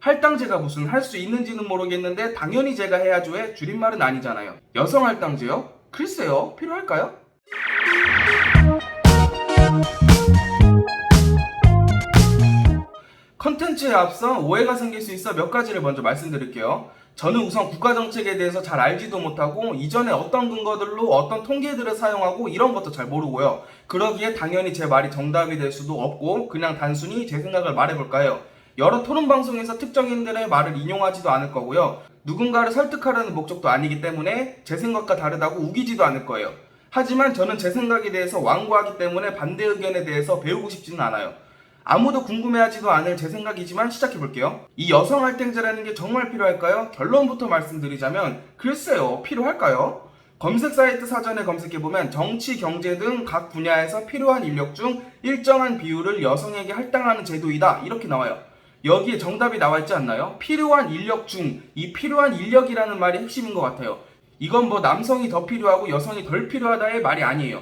할당제가 무슨 할 수 있는지는 모르겠는데 당연히 제가 해야죠의 줄임말은 아니잖아요. 여성 할당제요? 글쎄요, 필요할까요? 컨텐츠에 앞서 오해가 생길 수 있어 몇 가지를 먼저 말씀드릴게요. 저는 우선 국가정책에 대해서 잘 알지도 못하고 이전에 어떤 근거들로 어떤 통계들을 사용하고 이런 것도 잘 모르고요. 그러기에 당연히 제 말이 정답이 될 수도 없고 그냥 단순히 제 생각을 말해볼까요? 여러 토론방송에서 특정인들의 말을 인용하지도 않을 거고요. 누군가를 설득하려는 목적도 아니기 때문에 제 생각과 다르다고 우기지도 않을 거예요. 하지만 저는 제 생각에 대해서 완고하기 때문에 반대 의견에 대해서 배우고 싶지는 않아요. 아무도 궁금해하지도 않을 제 생각이지만 시작해볼게요. 이 여성 할당제라는 게 정말 필요할까요? 결론부터 말씀드리자면 글쎄요, 필요할까요? 검색 사이트 사전에 검색해보면 정치, 경제 등 각 분야에서 필요한 인력 중 일정한 비율을 여성에게 할당하는 제도이다 이렇게 나와요. 여기에 정답이 나와있지 않나요? 필요한 인력 중 이 필요한 인력이라는 말이 핵심인 것 같아요. 이건 뭐 남성이 더 필요하고 여성이 덜 필요하다의 말이 아니에요.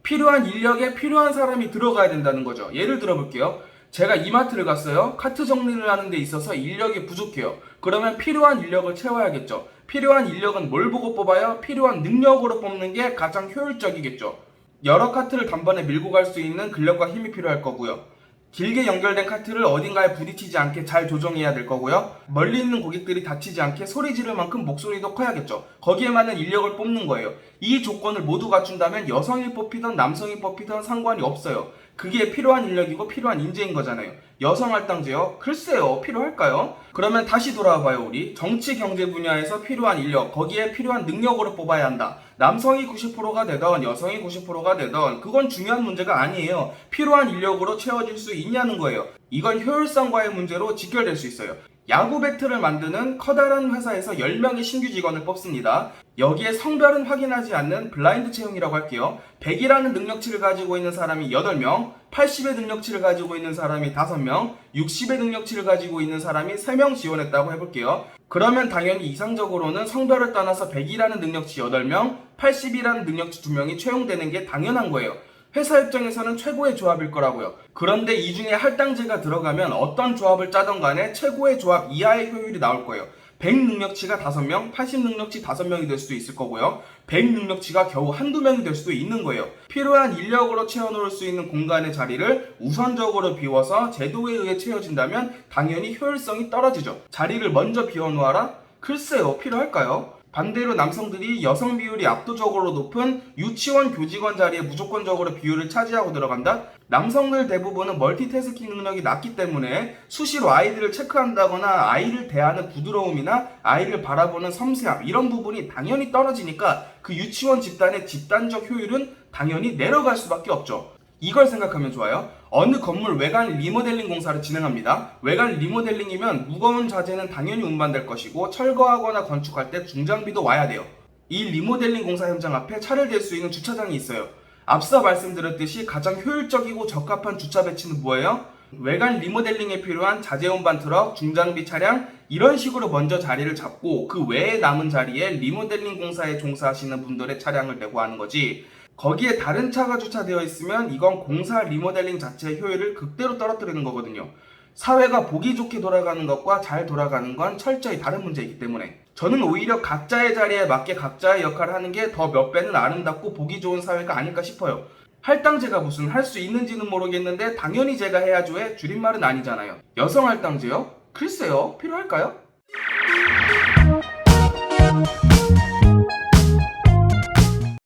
필요한 인력에 필요한 사람이 들어가야 된다는 거죠. 예를 들어 볼게요. 제가 이마트를 갔어요. 카트 정리를 하는 데 있어서 인력이 부족해요. 그러면 필요한 인력을 채워야겠죠. 필요한 인력은 뭘 보고 뽑아요? 필요한 능력으로 뽑는 게 가장 효율적이겠죠. 여러 카트를 단번에 밀고 갈 수 있는 근력과 힘이 필요할 거고요. 길게 연결된 카트를 어딘가에 부딪히지 않게 잘 조정해야 될 거고요. 멀리 있는 고객들이 다치지 않게 소리 지를 만큼 목소리도 커야겠죠. 거기에 맞는 인력을 뽑는 거예요. 이 조건을 모두 갖춘다면 여성이 뽑히던 남성이 뽑히던 상관이 없어요. 그게 필요한 인력이고 필요한 인재인 거잖아요. 여성 할당제요? 글쎄요, 필요할까요? 그러면 다시 돌아와봐요. 우리 정치 경제 분야에서 필요한 인력, 거기에 필요한 능력으로 뽑아야 한다. 남성이 90%가 되던 여성이 90%가 되던 그건 중요한 문제가 아니에요. 필요한 인력으로 채워질 수 있냐는 거예요. 이건 효율성과의 문제로 직결될 수 있어요. 야구 배트를 만드는 커다란 회사에서 10명의 신규 직원을 뽑습니다. 여기에 성별은 확인하지 않는 블라인드 채용이라고 할게요. 100이라는 능력치를 가지고 있는 사람이 8명, 80의 능력치를 가지고 있는 사람이 5명, 60의 능력치를 가지고 있는 사람이 3명 지원했다고 해볼게요. 그러면 당연히 이상적으로는 성별을 떠나서 100이라는 능력치 8명, 80이라는 능력치 2명이 채용되는 게 당연한 거예요. 회사 입장에서는 최고의 조합일 거라고요. 그런데 이 중에 할당제가 들어가면 어떤 조합을 짜던 간에 최고의 조합 이하의 효율이 나올 거예요. 100 능력치가 5명, 80 능력치 5명이 될 수도 있을 거고요. 100 능력치가 겨우 한두 명이 될 수도 있는 거예요. 필요한 인력으로 채워놓을 수 있는 공간의 자리를 우선적으로 비워서 제도에 의해 채워진다면 당연히 효율성이 떨어지죠. 자리를 먼저 비워놓아라? 글쎄요, 필요할까요? 반대로 남성들이 여성 비율이 압도적으로 높은 유치원 교직원 자리에 무조건적으로 비율을 차지하고 들어간다? 남성들 대부분은 멀티태스킹 능력이 낮기 때문에 수시로 아이들을 체크한다거나 아이를 대하는 부드러움이나 아이를 바라보는 섬세함 이런 부분이 당연히 떨어지니까 그 유치원 집단의 집단적 효율은 당연히 내려갈 수밖에 없죠. 이걸 생각하면 좋아요. 어느 건물 외관 리모델링 공사를 진행합니다. 외관 리모델링이면 무거운 자재는 당연히 운반될 것이고 철거하거나 건축할 때 중장비도 와야 돼요. 이 리모델링 공사 현장 앞에 차를 댈 수 있는 주차장이 있어요. 앞서 말씀드렸듯이 가장 효율적이고 적합한 주차 배치는 뭐예요? 외관 리모델링에 필요한 자재 운반 트럭, 중장비 차량 이런 식으로 먼저 자리를 잡고 그 외에 남은 자리에 리모델링 공사에 종사하시는 분들의 차량을 대고 하는 거지. 거기에 다른 차가 주차되어 있으면 이건 공사 리모델링 자체의 효율을 극대로 떨어뜨리는 거거든요. 사회가 보기 좋게 돌아가는 것과 잘 돌아가는 건 철저히 다른 문제이기 때문에 저는 오히려 각자의 자리에 맞게 각자의 역할을 하는 게 더 몇 배는 아름답고 보기 좋은 사회가 아닐까 싶어요. 할당제가 무슨 할 수 있는지는 모르겠는데 당연히 제가 해야죠의 줄임말은 아니잖아요. 여성 할당제요? 글쎄요, 필요할까요?